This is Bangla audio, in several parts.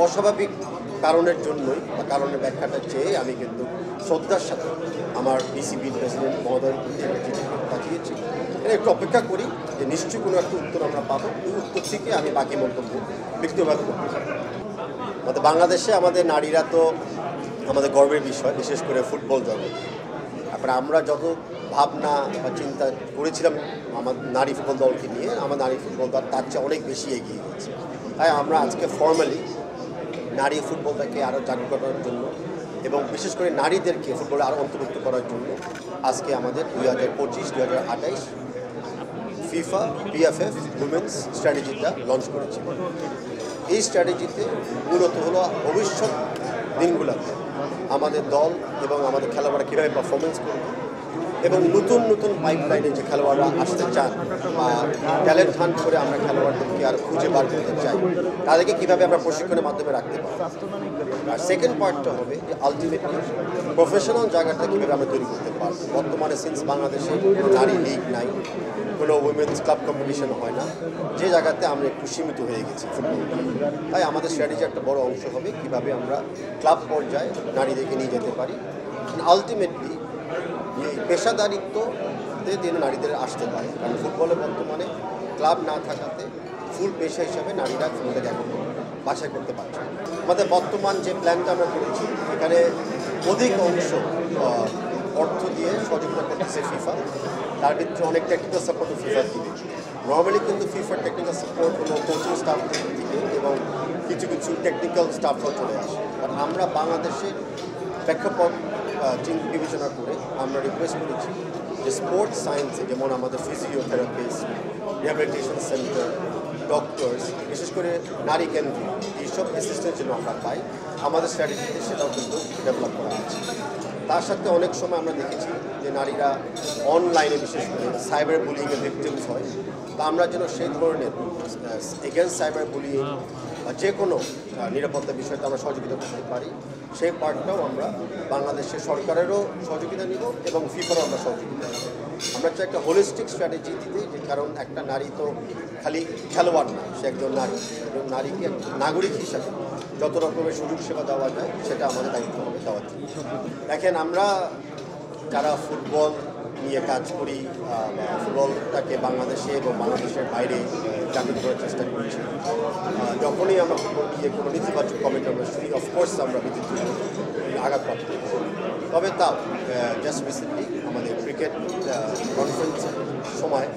অস্বাভাবিক কারণের জন্যই বা কারণের ব্যাখ্যাটা চেয়ে আমি কিন্তু শ্রদ্ধার সাথে আমার বিসিবির প্রেসিডেন্ট মহোদয়ের চিঠি পাঠিয়েছি। একটু অপেক্ষা করি যে নিশ্চয়ই কোনো একটা উত্তর আমরা পাবো। এই উত্তর থেকে আমি বাকি মন্তব্য ব্যক্তিগত করতে পারি। আমাদের বাংলাদেশে আমাদের নারীরা তো আমাদের গর্বের বিষয়, বিশেষ করে ফুটবল জগৎ। তারপরে আমরা যত ভাবনা বা চিন্তা করেছিলাম আমার নারী ফুটবল দলকে নিয়ে, আমার নারী ফুটবল দল তার চেয়ে অনেক বেশি এগিয়ে গেছে। তাই আমরা আজকে ফর্মালি নারী ফুটবলটাকে আরও জাগ্রত করার জন্য এবং বিশেষ করে নারীদেরকে ফুটবলে আরও অন্তর্ভুক্ত করার জন্য আজকে আমাদের 2025-2028 ফিফা বিএফএফ উইমেন্স স্ট্র্যাটেজিটা লঞ্চ করেছি। এই স্ট্র্যাটেজিতে মূলত হলো ভবিষ্যৎ দিনগুলোতে আমাদের দল এবং আমাদের খেলোয়াড়রা কীভাবে পারফরমেন্স করবে এবং নতুন নতুন পাইপলাইনে যে খেলোয়াড়রা আসতে চান বা ট্যালেন্ট হান্ট করে আমরা খেলোয়াড়দেরকে আর খুঁজে বার করতে চাই, তাদেরকে কীভাবে আমরা প্রশিক্ষণের মাধ্যমে রাখতে পারি। আর সেকেন্ড পার্টটা হবে যে আলটিমেটলি প্রফেশনাল জায়গাটা কীভাবে আমরা তৈরি করতে পারবো। বর্তমানে সিন্স বাংলাদেশে নারী লিগ নাই, কোনো উইমেন্স ক্লাব কম্পিটিশন হয় না, যে জায়গাতে আমরা একটু সীমিত হয়ে গেছি ফুটবল। তাই আমাদের স্ট্র্যাটেজি একটা বড় অংশ হবে কীভাবে আমরা ক্লাব পর্যায়ে নারীদেরকে নিয়ে যেতে পারি। আলটিমেটলি পেশাদারিত্বতে দিন নারীদের আসতে পারে, কারণ ফুটবলে বর্তমানে ক্লাব না থাকাতে ফুল পেশা হিসাবে নারীরা ফুটবলকে এখন বাছাই করতে পারছে। আমাদের বর্তমান যে প্ল্যানটা আমরা করেছি এখানে অধিক অংশ অর্থ দিয়ে সহযোগিতা করতেছে ফিফা। তার ভিতরে অনেক টেকনিক্যাল সাপোর্টও ফিফা দিবে। নর্মালি কিন্তু ফিফার টেকনিক্যাল সাপোর্ট হলো কোচিং স্টাফ থেকে এবং কিছু কিছু টেকনিক্যাল স্টাফরাও চলে আসে। কারণ আমরা বাংলাদেশের প্রেক্ষাপট বিবেচনা করে আমরা রিকোয়েস্ট করেছি যে স্পোর্টস সায়েন্সে যেমন আমাদের ফিজিওথেরাপিস্ট, রিহ্যাবিলিটেশন সেন্টার, ডক্টরস, বিশেষ করে নারী কেন্দ্রিক এইসব অ্যাসিস্ট্যান্ট যেন আমরা পাই, আমাদের স্ট্র্যাটেজিতে সেটাও কিন্তু ডেভেলপ করা হচ্ছে। তার সাথে অনেক সময় আমরা দেখেছি যে নারীরা অনলাইনে বিশেষ করে সাইবার বুলিংয়ের ভিকটিমস হয়। তা আমরা যেন সেই ধরনের এগেনস্ট সাইবার বুলিং বা যে কোনো নিরাপত্তা বিষয়তে আমরা সহযোগিতা করতে পারি, সেই পার্টটাও আমরা বাংলাদেশের সরকারেরও সহযোগিতা নিব এবং ফিফারও আমরা সহযোগিতা নিব। আমরা চাই একটা হোলিস্টিক স্ট্র্যাটেজি দিতে, যে কারণ একটা নারী তো খালি খেলোয়াড় না, সে একজন নারী। একজন নারীকে নাগরিক হিসাবে যত রকমের সুযোগ সেবা দেওয়া যায় সেটা আমাদের দায়িত্ব হবে দেওয়ার জন্য। দেখেন, আমরা যারা ফুটবল নিয়ে কাজ করি, ফুটবলটাকে বাংলাদেশে এবং বাংলাদেশের বাইরে জাগ্রত করার চেষ্টা করছি, যখনই আমরা ফুটবল নিয়ে কোনো নেতিবাচক কমেন্ট আমরা শুনি, অফকোর্স আমরা বিদ্যুৎ আঘাতপ্রাপ্ত হই। তবে তাও জাস্ট রিসেন্টলি আমাদের ক্রিকেট কনফারেন্সের সময়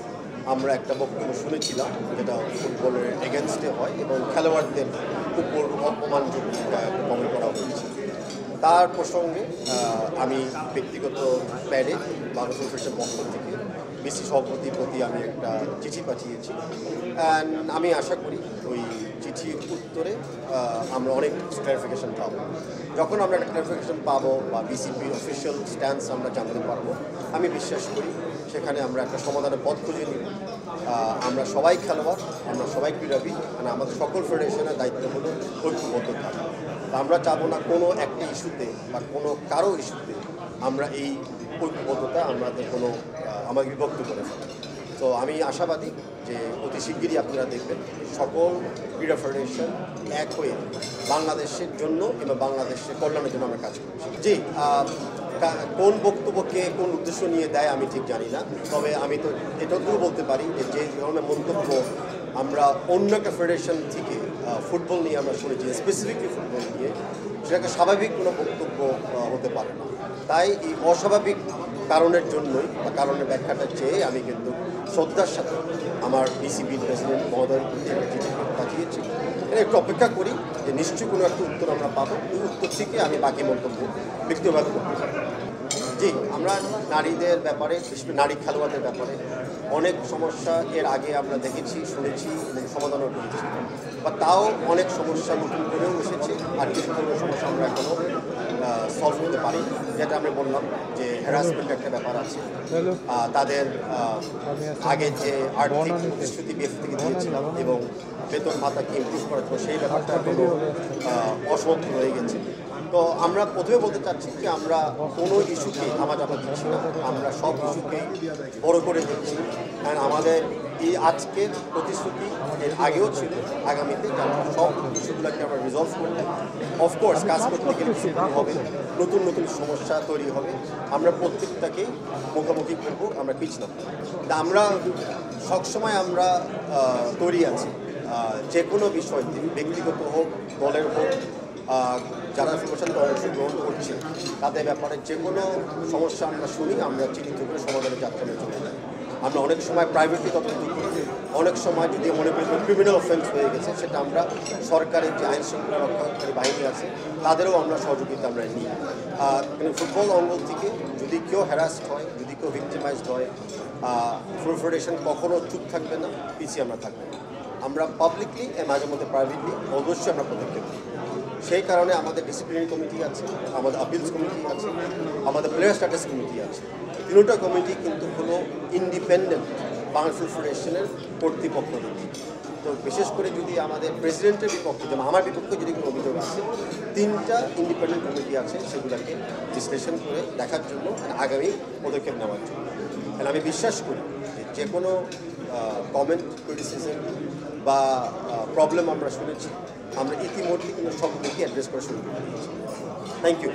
আমরা একটা বক্তব্য শুনেছিলাম যেটা ফুটবলের এগেনস্টে হয় এবং খেলোয়াড়দের উপর অপমানযোগ্য কমেন্ট করা হয়েছে। তার প্রসঙ্গে আমি ব্যক্তিগত প্যাডে বাংলাদেশ ফেডারেশনের পক্ষ থেকে বিসি সভাপতির প্রতি আমি একটা চিঠি পাঠিয়েছি। অ্যান্ড আমি আশা করি ওই চিঠির উত্তরে আমরা অনেক ক্লারিফিকেশন পাবো। যখন আমরা একটা ক্লারিফিকেশন পাবো বা বিসিবির অফিসিয়াল স্ট্যান্স আমরা জানতে পারবো, আমি বিশ্বাস করি সেখানে আমরা একটা সমাধানের পথ খুঁজে নিব। আমরা সবাই খেলোয়াড়, আমরা সবাই ক্রীড়াবিদ, মানে আমাদের সকল ফেডারেশনের দায়িত্ব হলো ঐক্যবদ্ধ থাকা। আমরা চাবো না কোনো একটা ইস্যুতে বা কোনো কারো ইস্যুতে আমরা এই ঐক্যবদ্ধতা আমাদের বিভক্ত করে ফেলি। তো আমি আশাবাদী যে অতি শিগগিরই আপনারা দেখবেন সকল ক্রীড়া ফেডারেশন এক হয়ে বাংলাদেশের জন্য এবং বাংলাদেশের কল্যাণের জন্য আমরা কাজ করছি। জি, কোন বক্তব্যকে কোন উদ্দেশ্য নিয়ে দেয় আমি ঠিক জানি না, তবে আমি তো এটুকু বলতে পারি যে ধরনের মন্তব্য আমরা অন্য একটা ফেডারেশন থেকে ফুটবল নিয়ে আমরা শুনেছি, স্পেসিফিকলি ফুটবল নিয়ে, সেটাকে স্বাভাবিক কোনো বক্তব্য হতে পারে না। তাই এই অস্বাভাবিক কারণের জন্যই বা কারণের ব্যাখ্যাটা চেয়ে আমি কিন্তু শ্রদ্ধার সাথে আমার বিসিবির প্রেসিডেন্ট মহোদয়ের চিঠি পাঠিয়েছি। একটু অপেক্ষা করি যে নিশ্চয়ই কোনো একটা উত্তর আমরা পাবো। এই উত্তর থেকে আমি বাকি মন্তব্য ব্যক্তিগত করতে পারি। জি, আমরা নারীদের ব্যাপারে, বিশেষ করে নারী খেলোয়াড়দের ব্যাপারে অনেক সমস্যা এর আগে আমরা দেখেছি, শুনেছি এবং সমাধানও করেছি, বা তাও অনেক সমস্যা নতুন করেও এসেছে। আর কিছু ধরনের সমস্যা আমরা এখনও সলভ করতে পারি। যেটা আমি বললাম যে হ্যারাসমেন্ট একটা ব্যাপার আছে, তাদের আগে যে আর্থিক প্রতিশ্রুতি বিএফ থেকে দিয়েছিলাম এবং বেতন ভাতাকে ইমপ্রুভ করার জন্য সেই ব্যাপারটা এখনো অসমর্থ রয়ে গেছে। তো আমরা প্রথমে বলতে চাচ্ছি যে আমরা কোনো ইস্যুকে ধামাচাপা দিচ্ছি না, আমরা সব ইস্যুকেই বড় করে দিচ্ছি। কারণ আমাদের এই আজকের প্রতিশ্রুতি এর আগেও ছিল, আগামীতে আমরা সব ইস্যুগুলোকে আমরা রিজলভ করলে অফকোর্স কাজ করতে গেলে কিছু হবে, নতুন নতুন সমস্যা তৈরি হবে, আমরা প্রত্যেকটাকেই মুখোমুখি করবো, আমরা পিছনে আমরা সবসময় আমরা তৈরি আছি যে কোনো বিষয়তে, ব্যক্তিগত হোক দলের হোক, যারা নির্বাচনে অংশগ্রহণ করছে তাদের ব্যাপারে যে কোনো সমস্যা আমরা শুনি, আমরা চিহ্নিত করে সমাধানের যাত্রায় চলে যাই। আমরা অনেক সময় প্রাইভেটলি তদন্ত করি, অনেক সময় যদি মনে করি ক্রিমিনাল অফেন্স হয়ে গেছে সেটা আমরা সরকারের যে আইন শৃঙ্খলা রক্ষাকারী বাহিনী আছে তাদেরও আমরা সহযোগিতা আমরা নিই। কিন্তু ফুটবল অঙ্গল থেকে যদি কেউ হ্যারাসড হয়, যদি কেউ ভিক্টিমাইজড হয়, ফুটবল ফেডারেশন কখনো চুপ থাকবে না, পিছিয়ে আমরা থাকবো না। আমরা পাবলিকলি মাঝে মধ্যে প্রাইভেটলি অবশ্যই আমরা পদক্ষেপ নিই। সেই কারণে আমাদের ডিসিপ্লিনারি কমিটি আছে, আমাদের আপিলস কমিটি আছে, আমাদের প্লেয়ার স্ট্যাটাস কমিটি আছে। তিনটা কমিটি কিন্তু হলো ইন্ডিপেন্ডেন্ট বাংলাদেশ ফুটবল ফেডারেশনের কর্তৃপক্ষ দিচ্ছে। তো বিশেষ করে যদি আমাদের প্রেসিডেন্টের বিপক্ষে, যেমন আমার বিপক্ষে যদি কোনো অভিযোগ আছে, তিনটা ইন্ডিপেন্ডেন্ট কমিটি আছে সেগুলোকে বিশ্লেষণ করে দেখার জন্য আগামী পদক্ষেপ নেওয়ার জন্য। আমি বিশ্বাস করি যে কোনো কমেন্ট, ক্রিটিসিজম বা প্রবলেম আমরা শুনেছি, আমরা ইতিমধ্যে কিন্তু সবগুলোকে অ্যাড্রেস করা শুরু করে দিয়েছি। Thank you.